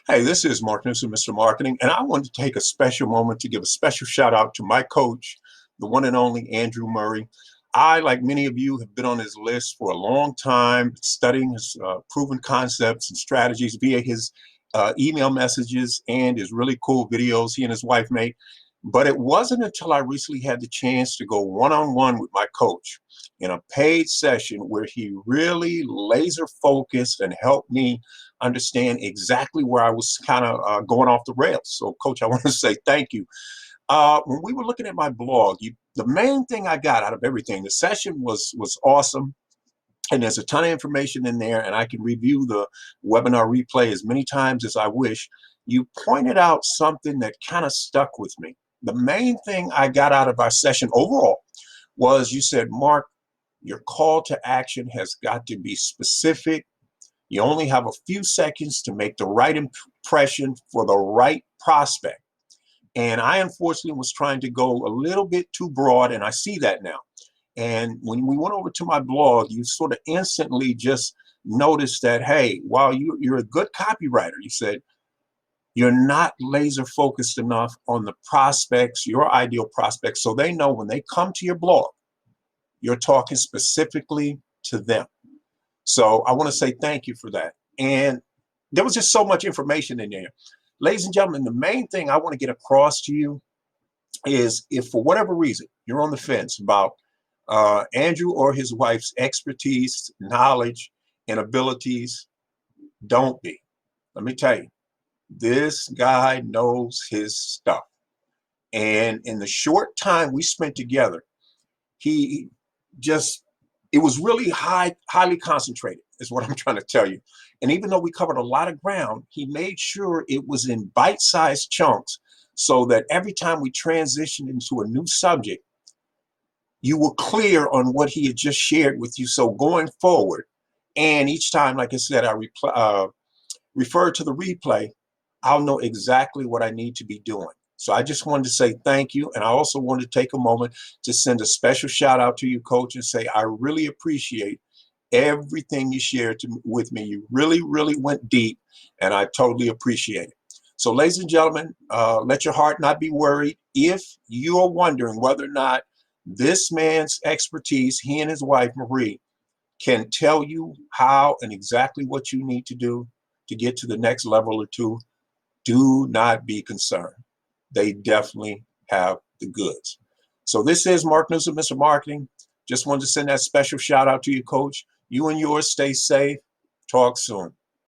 Hey, this is Mark Newsome, Mr. Marketing, and I wanted to take a special moment to give a special shout out to my coach, the one and only Andrew Murray. I, like many of you, have been on his list for a long time, studying his proven concepts and strategies via his email messages and his really cool videos he and his wife make. But it wasn't until I recently had the chance to go one-on-one with my coach in a paid session where he really laser focused and helped me understand exactly where I was kind of going off the rails. So, Coach, I want to say thank you. When we were looking at my blog, the main thing I got out of everything, the session was awesome. And there's a ton of information in there, and I can review the webinar replay as many times as I wish. You pointed out something that kind of stuck with me. The main thing I got out of our session overall was you said, Mark, your call to action has got to be specific. You only have a few seconds to make the right impression for the right prospect. And I unfortunately was trying to go a little bit too broad, and I see that now. And when we went over to my blog, you sort of instantly just noticed that, hey, while you're a good copywriter, you said, you're not laser focused enough on the prospects, your ideal prospects, so they know when they come to your blog, you're talking specifically to them. So I want to say thank you for that. And there was just so much information in there. Ladies and gentlemen, the main thing I want to get across to you is if for whatever reason you're on the fence about Andrew or his wife's expertise, knowledge, and abilities, don't be. Let me tell you, this guy knows his stuff. And in the short time we spent together, it was really highly concentrated, is what I'm trying to tell you. And even though we covered a lot of ground, he made sure it was in bite-sized chunks so that every time we transitioned into a new subject, you were clear on what he had just shared with you. So going forward, and each time, like I said, I refer to the replay, I'll know exactly what I need to be doing. So I just wanted to say thank you. And I also wanted to take a moment to send a special shout out to you, Coach, and say I really appreciate everything you shared with me. You really, really went deep, and I totally appreciate it. So ladies and gentlemen, let your heart not be worried. If you are wondering whether or not this man's expertise, he and his wife, Marie, can tell you how and exactly what you need to do to get to the next level or two, do not be concerned. They definitely have the goods. So this is Mark Newsome, Mr. Marketing. Just wanted to send that special shout out to you, Coach. You and yours stay safe. Talk soon.